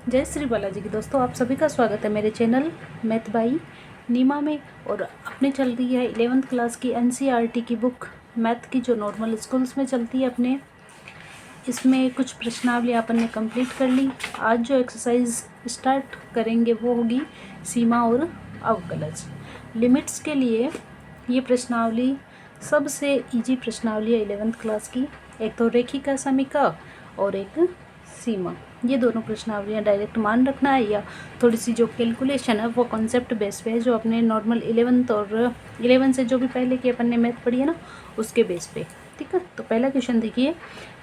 जय श्री बालाजी की दोस्तों, आप सभी का स्वागत है मेरे चैनल मैथ बाई नीमा में। और अपने चल रही है 11th क्लास की एनसीईआरटी की बुक मैथ की, जो नॉर्मल स्कूल्स में चलती है अपने। इसमें कुछ प्रश्नावली अपन ने कंप्लीट कर ली। आज जो एक्सरसाइज स्टार्ट करेंगे वो होगी सीमा और अवकलज। लिमिट्स के लिए ये प्रश्नावली सबसे इजी प्रश्नावली है 11th क्लास की। एक तो रेखिका समीका और एक सीमा। ये दोनों प्रश्नावलियाँ डायरेक्ट मान रखना है, या थोड़ी सी जो कैलकुलेशन है वो कॉन्सेप्ट बेस पे है, जो अपने नॉर्मल 11th और 11 से जो भी पहले की अपन ने मैथ पढ़ी है ना, उसके बेस पे। ठीक है, तो पहला क्वेश्चन देखिए,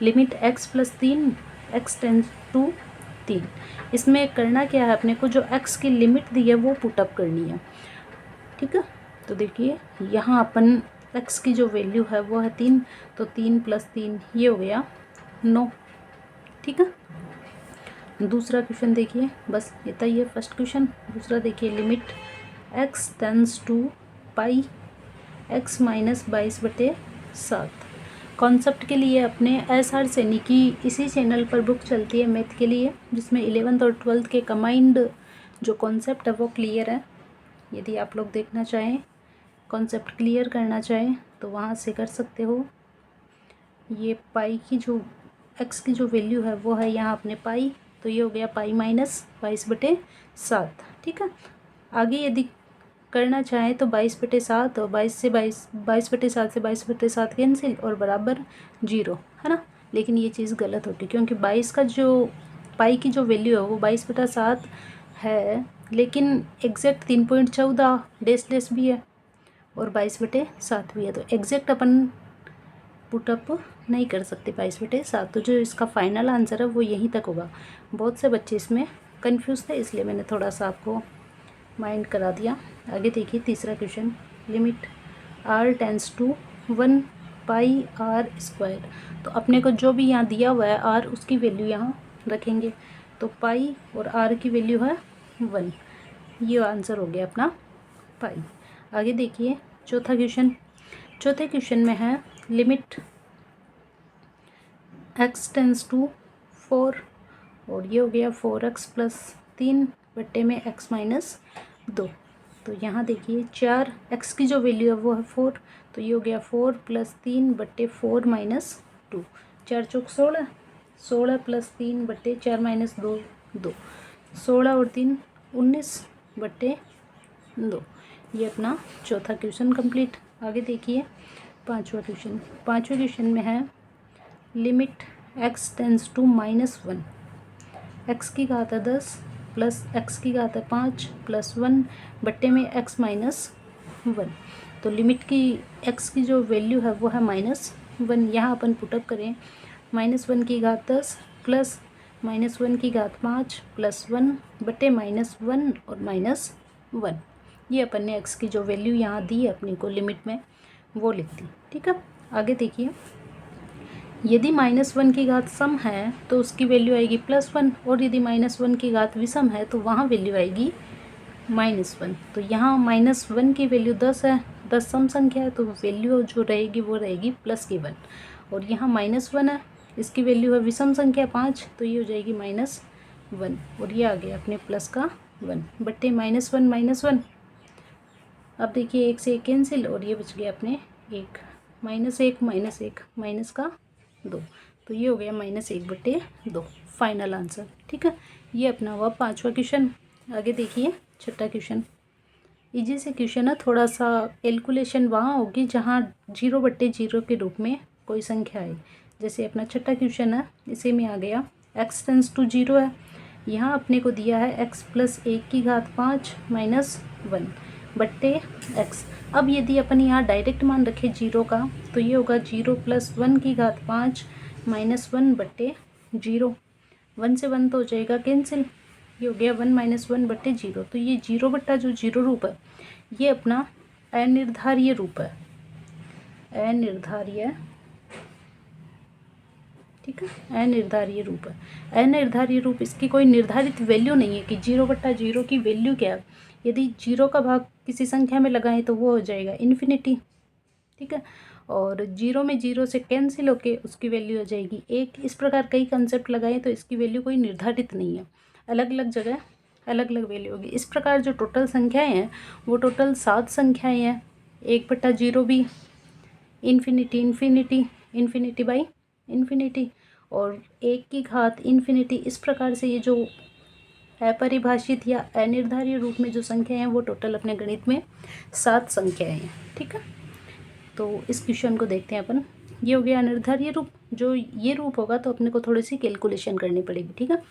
limit x + 3 x tends to 3। इसमें करना क्या है अपने को, जो x की लिमिट दी है वो पुटअप करनी है। ठीक है, तो देखिए यहाँ अपन x की जो वैल्यू है वो है 3, तो 3 + 3 ये हो गया 9। ठीक है, दूसरा क्वेश्चन देखिए, बस इतना ही है फर्स्ट क्वेश्चन। दूसरा देखिए, limit x tends to pi x - 22/7। Concept के लिए अपने SR सैनी की इसी चैनल पर बुक चलती है मैथ के लिए, जिसमें 11th और 12th के कमाइंड जो कॉन्सेप्ट है वो क्लियर है। यदि आप लोग देखना चाहें, कॉन्सेप्ट क्लियर करना चाहें तो वहाँ से कर सकते हो। ये पाई की जो x की जो वैल्यू है वो है यहाँ अपने पाई, तो ये हो गया पाई - 22/7। ठीक है, आगे यदि करना चाहें तो 22/7 और 22/7 से 22/7 कैंसिल और बराबर 0, है ना। लेकिन ये चीज़ गलत होगी, क्योंकि 22 का जो पाई की जो वैल्यू है वो 22/7 है, लेकिन एग्जैक्ट 3.14 डेस भी है और 22/7 भी है, तो एग्जैक्ट अपन पुटअप नहीं कर सकते 22/7। तो जो इसका फाइनल आंसर है वो यहीं तक होगा। बहुत से बच्चे इसमें कंफ्यूज थे, इसलिए मैंने थोड़ा सा आपको माइंड करा दिया। आगे देखिए तीसरा question, limit r tends to 1 pi r²। तो अपने को जो भी यहाँ दिया हुआ है r, उसकी वैल्यू यहाँ रखेंगे। तो पाई और r की वैल्यू है 1, ये आंसर हो गया अपना पाई। आगे देखिए चौथा क्वेश्चन। चौथे क्वेश्चन में है लिमिट x टेंस टू 4, और ये हो गया 4x + 3 बट्टे में x - 2। तो यहाँ देखिए 4 x की जो वैल्यू है वो है 4, तो ये हो गया 4 + 3 बट्टे 4 - 2। 4 चौक 16, 16 + 3 बट्टे 4 - 2 2, 16 और 3 19 बट्टे 2। ये अपना चौथा क्वेश्चन कंप्लीट। आगे देखिए पांचवा क्वेश्चन। पांचवें क्वेश्चन में है limit x tends to -1, x की घात है 10 प्लस x की घात है 5 + 1 बट्टे में x - 1। तो लिमिट की x की जो वैल्यू है वो है -1। यहाँ अपन पुटअप करें, -1 की घात 10 प्लस -1 की घात 5 + 1 बट्टे -1 और -1। ये अपन ने x की जो वैल्यू यहाँ दी है अपने को लिमिट में, वो लिख दी। ठीक है, आगे देखिए, यदि -1 की घात सम है तो उसकी वैल्यू आएगी +1, और यदि -1 की घात विषम है तो वहाँ वैल्यू आएगी -1। तो यहाँ -1 की वैल्यू 10 है, 10 सम संख्या है, तो वैल्यू जो रहेगी वो रहेगी +1। और यहाँ -1 है, इसकी वैल्यू है विषम संख्या 5, तो ये हो जाएगी -1, और ये आ गया अपने प्लस का 1 बट्टे -1 - 1। अब देखिए 1 से 1 कैंसिल, और ये बच गया अपने 1 -1 - 1 माइनस का 2, तो ये हो गया -1/2 फाइनल आंसर। ठीक है, ये अपना हुआ पांचवा क्वेश्चन। आगे देखिए छठा क्वेश्चन। इजी से क्वेश्चन है, थोड़ा सा कैलकुलेशन वहाँ होगी जहाँ 0/0 के रूप में कोई संख्या है। जैसे अपना छठा क्वेश्चन है, इसी में आ गया x टेंस टू 0 है, यहाँ अपने को दिया है x + 1 की घात 5 - 1 बट्टे x। अब यदि अपन यहाँ डायरेक्ट मान रखें 0 का, तो ये होगा 0 + 1 की घात 5 - 1 बट्टे 0। 1 से 1 तो हो जाएगा कैंसिल, ये हो गया 1 - 1 बट्टे 0। तो ये 0/0 रूप है, ये अपना अनिर्धारीय रूप है, अनिर्धारीय। ठीक है, अनिर्धारीय रूप है। अनिर्धारीय रूप, इसकी कोई निर्धारित वैल्यू नहीं है कि 0/0 की वैल्यू क्या है। यदि 0 का भाग किसी संख्या में लगाएं तो वो हो जाएगा इन्फिनिटी। ठीक है, और 0 में 0 से कैंसिल होके उसकी वैल्यू हो जाएगी 1। इस प्रकार कई कंसेप्ट लगाएं तो इसकी वैल्यू कोई निर्धारित नहीं है। अलग अलग जगह अलग अलग वैल्यू होगी। इस प्रकार जो टोटल संख्याएं हैं वो टोटल 7 संख्याएं हैं। 1/0 भी infinity infinity infinity by infinity और 1 की घात इन्फिनिटी। इस प्रकार से ये जो अपरिभाषित या अनिर्धारित रूप में जो संख्याएं हैं वो टोटल अपने गणित में 7 संख्याएं हैं। ठीक है, तो इस क्वेश्चन को देखते हैं अपन। ये हो गया अनिर्धारित रूप। जो ये रूप होगा तो अपने को थोड़ी सी कैलकुलेशन करनी पड़ेगी। ठीक है,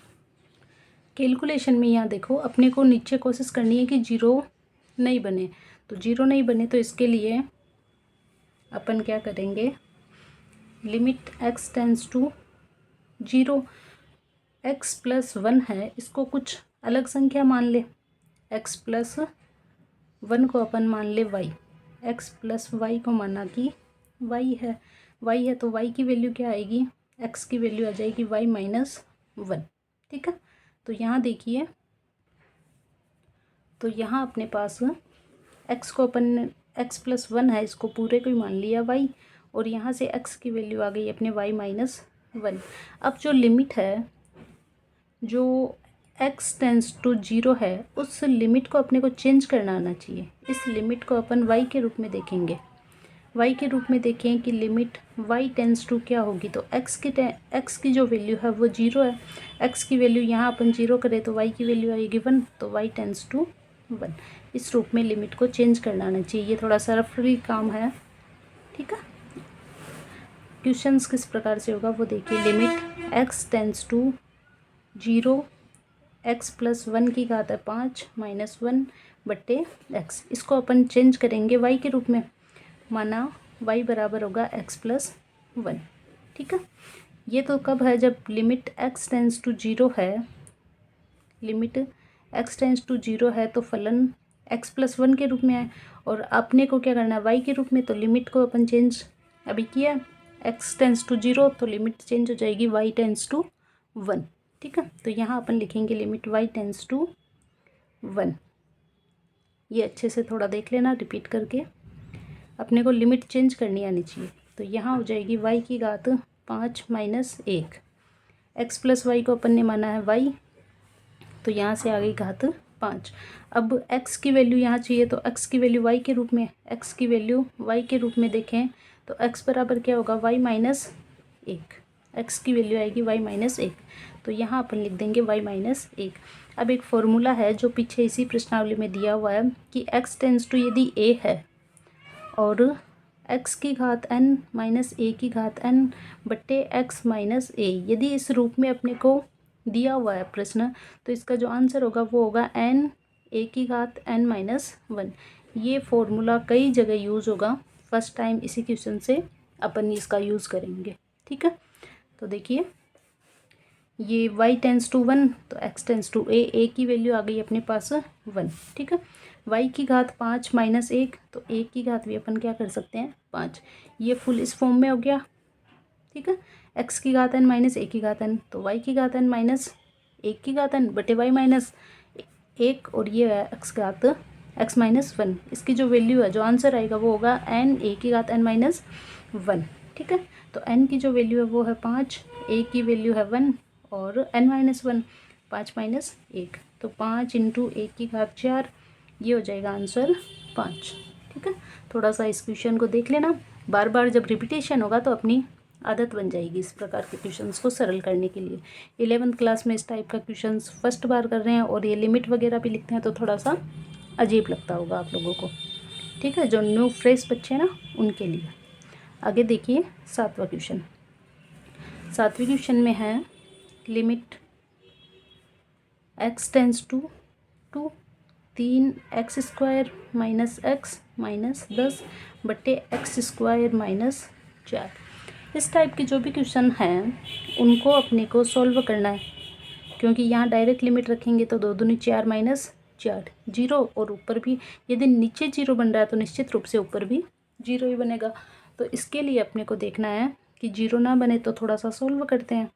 कैलकुलेशन में यहाँ देखो अपने को नीचे कोशिश करनी है कि जीरो नहीं बने। तो जीरो नहीं बने तो इसके लिए अपन क्या करेंगे, limit x tends to 0, x+1 है, इसको कुछ अलग संख्या मान ले। x+1 को अपन मान ले y, x+y को माना कि y है तो y की वैल्यू क्या आएगी, x की वैल्यू आ जाएगी y-1। ठीक है, तो यहाँ देखिए, तो यहाँ अपने पास x को अपन x+1 है, इसको पूरे को ही मान लिया y, और यहाँ से x की वैल्यू आ गई अपने y-1। अब जो लिमिट है, जो x टेंस टू 0 है, उस लिमिट को अपने को चेंज करना आना चाहिए। इस लिमिट को अपन y के रूप में देखेंगे। y के रूप में देखें कि लिमिट y टेंस टू क्या होगी, तो x की जो वैल्यू है वो 0 है। x की वैल्यू यहाँ अपन 0 करें तो y की वैल्यू आएगी 1, तो y टेंस टू 1। इस रूप में लिमिट को चेंज करना आना चाहिए। ये थोड़ा सा रफली काम है। ठीक है, क्वेश्चंस किस प्रकार से होगा वो देखिए। Limit x tends to 0, x+1 की घात है 5 -1/x। इसको अपन चेंज करेंगे y के रूप में, माना y बराबर होगा x+1। ठीक है, ये तो कब है, जब लिमिट x टेंस टू 0 है। लिमिट x टेंस टू 0 है तो फलन x+1 के रूप में है, और अपने को क्या करना है, y के रूप में। तो लिमिट को अपन चेंज अभी किया, x टेंस टू 0 तो लिमिट चेंज हो जाएगी y टेंस टू 1। ठीक है, तो यहाँ अपन लिखेंगे लिमिट y टेंस टू 1। ये अच्छे से थोड़ा देख लेना रिपीट करके, अपने को लिमिट चेंज करनी आनी चाहिए। तो यहाँ हो जाएगी y की घात 5 -1। x+y को अपन ने माना है y, तो यहाँ से आ गई घात 5। अब x की वैल्यू यहाँ चाहिए, तो x की वैल्यू y के रूप में, x की वैल्यू y के रूप में देखें तो x बराबर क्या होगा, y-1। x की वैल्यू आएगी y-1, तो यहाँ अपन लिख देंगे y-1। अब एक फॉर्मूला है जो पीछे इसी प्रश्नावली में दिया हुआ है कि x टेंस टू यदि a है और x की घात n माइनस a की घात n बट्टे x माइनस a, यदि इस रूप में अपने को दिया हुआ है प्रश्न, तो इसका जो आंसर होगा वो होगा n a की घात n-1। ये फॉर्मूला कई जगह यूज़ होगा, फर्स्ट टाइम इसी क्वेश्चन से अपन इसका यूज़ करेंगे। ठीक है, तो देखिए ये y टेंस टू 1 तो x टेंस टू a की वैल्यू आ गई अपने पास 1। ठीक है, y की घात 5 -1, तो a की घात भी अपन क्या कर सकते हैं 5। ये फुल इस फॉर्म में हो गया। ठीक है, x की घात n माइनस a की घात n, तो y की घात n माइनस 1 की घात n बटे y-1, और ये है x-1। इसकी जो वैल्यू है, जो आंसर आएगा वो होगा n a की घात n-1। ठीक है, तो n की जो वैल्यू है वो है 5, a की वैल्यू है 1 और n-1 5 -1, तो 5 × a की घात 4, ये हो जाएगा आंसर 5। ठीक है, थोड़ा सा इस क्वेश्चन को देख लेना, बार बार जब रिपीटेशन होगा तो अपनी आदत बन जाएगी इस प्रकार के क्वेश्चंस को सरल करने के लिए। 11th क्लास में इस टाइप का क्वेश्चंस फर्स्ट बार कर रहे हैं और ये लिमिट वगैरह भी लिखते हैं तो थोड़ा सा अजीब लगता होगा आप लोगों को। ठीक है, जो न्यू फ्रेश बच्चे हैं ना उनके लिए। आगे देखिए 7वां क्वेश्चन। 7वें क्वेश्चन में है limit x tends to 2 3x² -x -10 बट्टे x² -4। इस टाइप के जो भी क्वेश्चन हैं उनको अपने को सॉल्व करना है, क्योंकि यहाँ डायरेक्ट लिमिट रखेंगे तो 2 दूनी 4 -4 0, और ऊपर भी यदि नीचे 0 बन रहा है तो निश्चित रूप से ऊपर भी 0 ही बनेगा। तो इसके लिए अपने को देखना है कि 0 ना बने, तो थोड़ा सा सॉल्व करते हैं।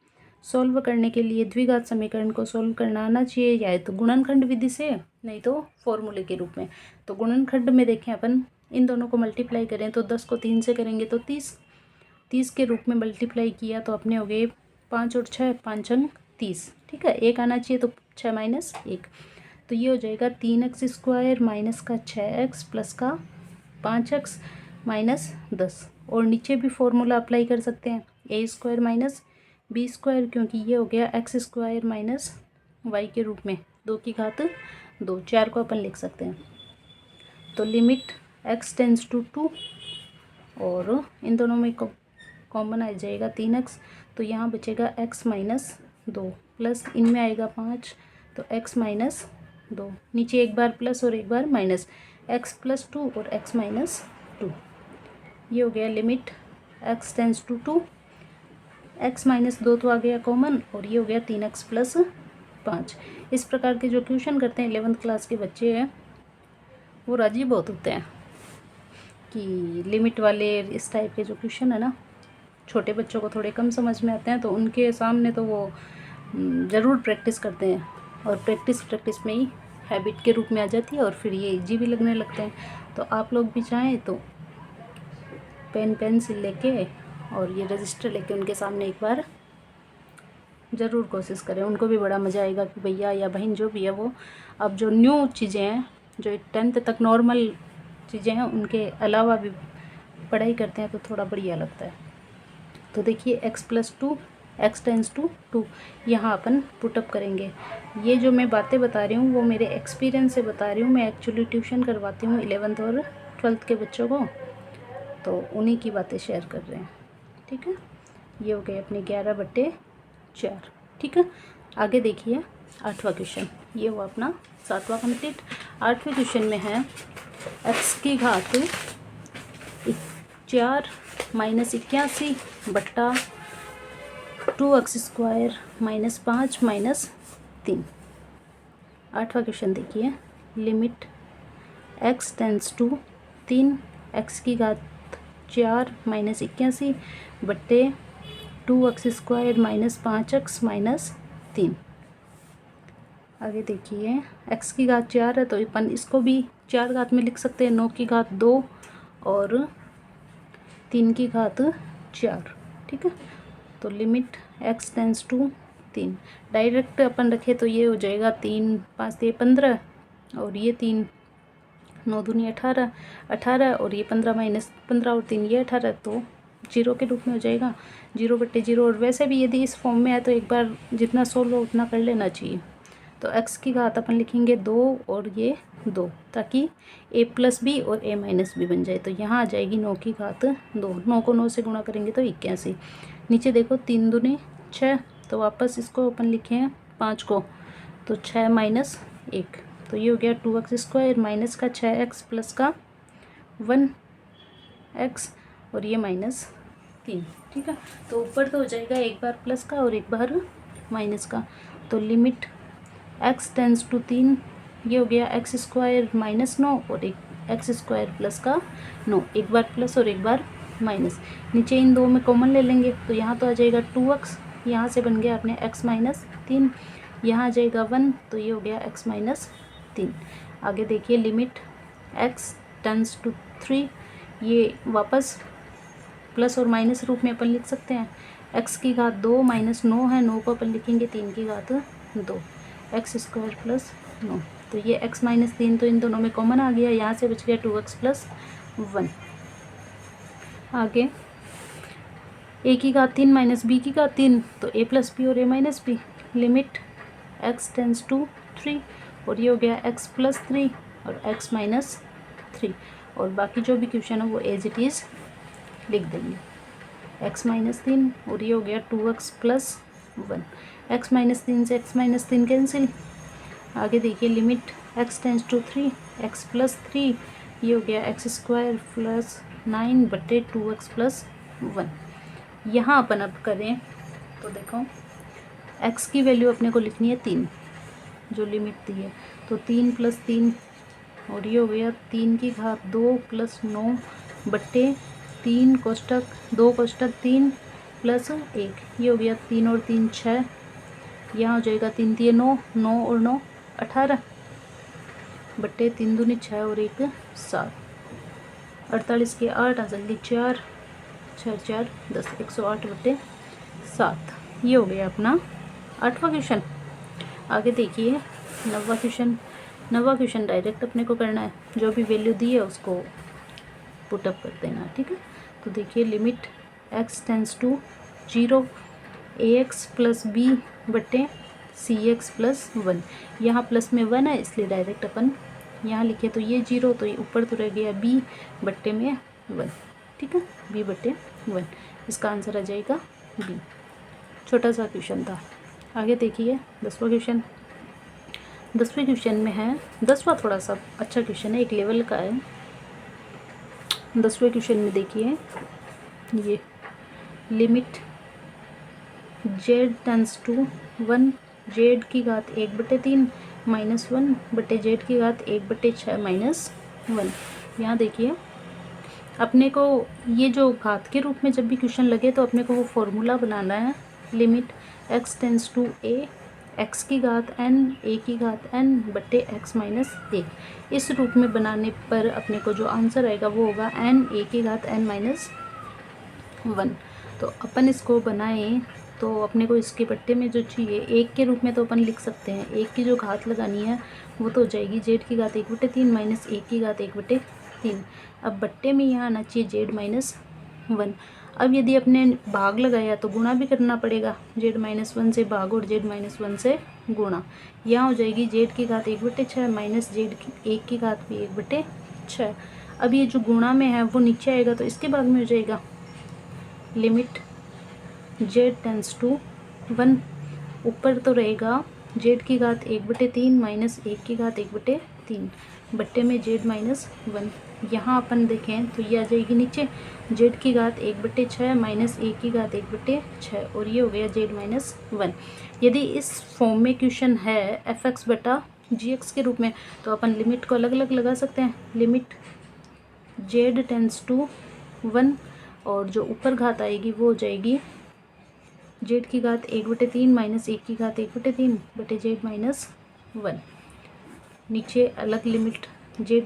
सॉल्व करने के लिए द्विघात समीकरण को सॉल्व करना आना चाहिए, या तो गुणनखंड विधि से, नहीं तो फॉर्मूले के रूप में। तो गुणनखंड में देखें अपन इन दोनों को मल्टीप्लाई करें तो 10 को 3 से करेंगे तो 30 के रूप में मल्टीप्लाई किया तो अपने हो गए 5 और 6 5 अंक 30। ठीक है, 1 आना चाहिए, तो 6 माइनस 1, तो ये हो जाएगा 3x² माइनस का 6x प्लस का 5x माइनस 10। और नीचे भी फॉर्मूला अप्लाई कर सकते हैं, a² माइनस b², क्योंकि ये हो गया x² माइनस y के रूप में 2 की घात 2, 4 को अपन लिख सकते हैं। तो लिमिट x टेंस टू 2 और इन दोनों में कॉमन आ जाएगा 3x, तो यहाँ बचेगा x माइनस 2 प्लस इनमें आएगा 5, तो x माइनस 2, नीचे एक बार प्लस और एक बार माइनस, x प्लस 2 और x माइनस 2। ये हो गया limit x tends to 2, x minus 2 तो आ गया कॉमन, और ये हो गया 3x प्लस 5। इस प्रकार के जो क्वेश्चन करते हैं 11th क्लास के बच्चे हैं वो राजी बहुत होते हैं कि लिमिट वाले इस टाइप के जो क्वेश्चन है ना, छोटे बच्चों को थोड़े कम समझ में आते हैं, तो उनके सामने तो वो ज़रूर प्रैक्टिस करते हैं, और प्रैक्टिस में ही हैबिट के रूप में आ जाती है, और फिर ये इजी भी लगने लगते हैं। तो आप लोग भी चाहें तो पेन पेंसिल लेके और ये रजिस्टर लेके उनके सामने एक बार ज़रूर कोशिश करें, उनको भी बड़ा मज़ा आएगा कि भैया या बहन जो भी है वो अब जो न्यू चीज़ें हैं, जो 10th तक नॉर्मल चीज़ें हैं, उनके अलावा भी पढ़ाई करते हैं, तो थोड़ा बढ़िया लगता है। तो देखिए x plus 2, x tends to 2, यहाँ अपन पुटअप करेंगे। ये जो मैं बातें बता रही हूँ वो मेरे एक्सपीरियंस से बता रही हूँ, मैं एक्चुअली ट्यूशन करवाती हूँ 11th और 12th के बच्चों को, तो उन्हीं की बातें शेयर कर रहे हैं। ठीक है, ये हो गए अपने 11/4। ठीक है, आगे देखिए 8वां क्वेश्चन, ये हुआ अपना 7वां कंप्लीट। 8वें क्वेश्चन में है x की घात 4 माइनस 81 बट्टा 2x² माइनस 5 माइनस 3। 8वां क्वेश्चन देखिए, limit x tends to 3, x की घात 4 माइनस 81 बट्टे 2x² माइनस 5x माइनस 3। आगे देखिए x की घात 4 है, तो अपन इसको भी 4 घात में लिख सकते हैं, 9 की घात 2 और 3 की घात 4। ठीक है, तो limit x tends to 3, direct अपन रखे तो ये हो जाएगा 3 5 15, और ये 3 9 दूनी 18 और ये 15 माइनस 15 और 3 ये 18, तो 0 के रूप में हो जाएगा, 0/0। और वैसे भी यदि इस फॉर्म में है तो एक बार जितना सोल्व हो उतना कर लेना चाहिए। तो x की घात अपन लिखेंगे 2 और ये 2, ताकि a प्लस b और a माइनस b बन जाए। तो यहाँ आ जाएगी 9 की घात 2, 9 को 9 से गुणा करेंगे तो 81। नीचे देखो 3 दूनी 6, तो वापस इसको अपन लिखे हैं 5 को, तो 6 माइनस 1, तो ये हो गया 2x² माइनस का 6x प्लस का 1x और ये माइनस 3। ठीक है, तो ऊपर तो हो जाएगा एक बार प्लस का और एक बार माइनस का। तो लिमिट x टेंस टू 3, ये हो गया x² माइनस 9 और एक x² प्लस का 9, एक बार प्लस और एक बार माइनस। नीचे इन दो में कॉमन ले लेंगे, तो यहाँ तो आ जाएगा 2x, यहाँ से बन गया अपने x माइनस 3, यहाँ आ जाएगा 1, तो ये हो गया x माइनस 3। आगे देखिए लिमिट x टेंस टू 3, ये वापस प्लस और माइनस रूप में अपन लिख सकते हैं। x की घात 2 माइनस 9 है, 9 को अपन लिखेंगे 3 की घात 2, x² प्लस 9, तो ये x माइनस 3 तो इन दोनों में कॉमन आ गया, यहाँ से बच गया 2x प्लस 1। आगे a की घात 3 माइनस b की घात 3, तो a प्लस b और a minus b। Limit x tends to 3, और ये हो गया x प्लस 3 और x माइनस 3, और बाकी जो भी क्वेश्चन है वो एज इट इज़ लिख देंगे। x माइनस 3 और ये हो गया 2x प्लस 1, x माइनस 3 से x माइनस 3 कैंसिल। आगे देखिए limit x tends to 3, x plus 3, ये हो गया x² प्लस 9 बटे 2x प्लस 1। यहाँ अपन अब करें तो देखो x की वैल्यू अपने को लिखनी है 3, जो लिमिट दी है, तो 3 प्लस 3 और ये हो गया 3 की घात 2 प्लस 9 बट्टे 3 कोष्टक 2 कोष्टक 3 प्लस 1, ये हो गया 3 और 3 6, यहाँ हो जाएगा 3 3 9, 9 और 9 18 बट्टे 3 दूनी 6 और 1 7, 48 के 8 जल्दी 4 6 4 10, 108/7। ये हो गया अपना 8वां क्वेश्चन। आगे देखिए 9वां क्वेश्चन डायरेक्ट अपने को करना है, जो भी वैल्यू दी है उसको पुटअप कर देना, ठीक है। तो देखिए limit x tends to 0 ax plus b बटे सी एक्स प्लस 1, यहाँ प्लस में 1 है इसलिए डायरेक्ट अपन यहाँ लिखे, तो ये 0 तो ये ऊपर तो रह गया b बट्टे में 1, ठीक है, b बट्टे 1, इसका आंसर आ जाएगा b। छोटा सा क्वेश्चन था। आगे देखिए 10वां क्वेश्चन। 10वें क्वेश्चन में है, 10वां थोड़ा सा अच्छा क्वेश्चन है, एक लेवल का है। 10वें क्वेश्चन में देखिए ये limit z tends to 1 z की घात 1/3 माइनस 1 बटे z की घात 1/6 माइनस 1। यहाँ देखिए अपने को ये जो घात के रूप में जब भी क्वेश्चन लगे तो अपने को वो फॉर्मूला बनाना है, limit x tends to a x की घात n a की घात n बटे x माइनस a। इस रूप में बनाने पर अपने को जो आंसर आएगा वो होगा n a की घात n माइनस 1। तो अपन इसको बनाएं तो अपने को इसके बट्टे में जो चाहिए एक के रूप में तो अपन लिख सकते हैं, एक की जो घात लगानी है वो तो हो जाएगी z की घात 1/3 माइनस a की घात 1/3। अब बट्टे में यहाँ आना चाहिए z माइनस 1। अब यदि अपने भाग लगाया तो गुणा भी करना पड़ेगा, z माइनस 1 से भाग और z माइनस 1 से गुणा, यहाँ हो जाएगी z की घात 1/6 माइनस z की 1 की घात भी 1/6। अब ये जो गुणा में है वो नीचे आएगा तो इसके बाद में हो जाएगा लिमिट z टेंस टू 1, ऊपर तो रहेगा z की घात 1/3 माइनस 1 की घात 1/3 बट्टे में z माइनस 1। यहाँ अपन देखें तो ये आ जाएगी नीचे z की घात 1/6 माइनस 1 की घात 1/6 और ये हो गया z माइनस 1। यदि इस फॉर्म में क्वेश्चन है fx बटा gx के रूप में तो अपन लिमिट को अलग अलग लगा सकते हैं, लिमिट z टेंस टू 1 और जो ऊपर घात आएगी वो हो जाएगी z की घात 1/3 माइनस 1 की घात 1/3 बटे z माइनस 1। नीचे अलग limit z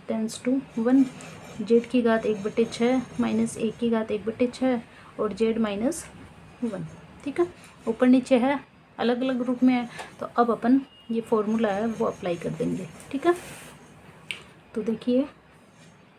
tends to 1 z की घात 1/6 माइनस 1 की घात 1/6 और z माइनस 1, ठीक है। ऊपर नीचे है अलग अलग रूप में है तो अब अपन ये फॉर्मूला है वो अप्लाई कर देंगे, ठीक है। तो देखिए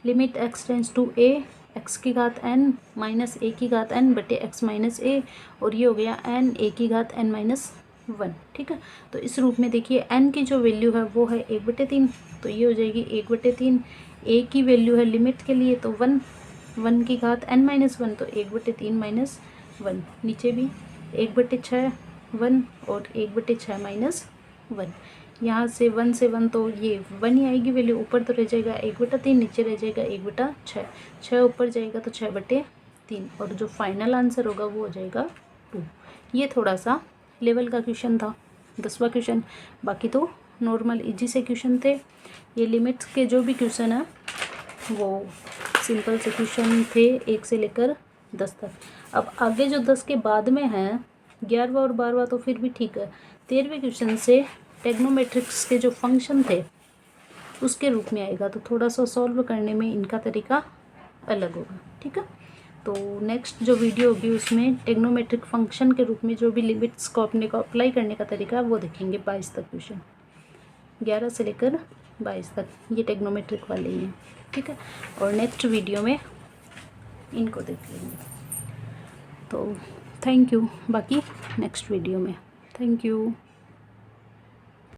limit x tends to a x की घात n माइनस a की घात n बटे x माइनस a और ये हो गया n a की घात n माइनस 1, ठीक है। तो इस रूप में देखिए n की जो वैल्यू है वो है 1/3 तो ये हो जाएगी 1/3, a की वैल्यू है लिमिट के लिए तो 1 की घात n माइनस 1 तो 1/3 माइनस 1, नीचे भी 1/6 1 और 1/6 माइनस 1। यहाँ से 1 से 1 तो ये 1 ही आएगी वैल्यू, ऊपर तो रह जाएगा 1/3 नीचे रह जाएगा 1/6, 6 ऊपर जाएगा तो 6/3 और जो फाइनल आंसर होगा वो हो जाएगा 2। ये थोड़ा सा लेवल का क्वेश्चन था 10वां क्वेश्चन, बाकी तो नॉर्मल इजी से क्वेश्चन थे। ये लिमिट्स के जो भी क्वेश्चन है वो सिंपल से क्वेश्चन थे 1 से लेकर 10 तक। अब आगे जो 10 के बाद में है 11वां और 12वां तो फिर भी ठीक है, 13वें क्वेश्चन से टेग्नोमेट्रिक्स के जो फंक्शन थे उसके रूप में आएगा तो थोड़ा सा सॉल्व करने में इनका तरीका अलग होगा, ठीक है। तो नेक्स्ट जो वीडियो होगी उसमें टेग्नोमेट्रिक फंक्शन के रूप में जो भी लिमिट्स को अपने को अप्लाई करने का तरीका है वो देखेंगे 22 तक क्वेश्चन, 11 से लेकर 22 तक ये टेग्नोमेट्रिक वाले ही हैं, ठीक है। और नेक्स्ट वीडियो में इनको देख लेंगे। तो थैंक यू, बाकी नेक्स्ट वीडियो में, थैंक यू।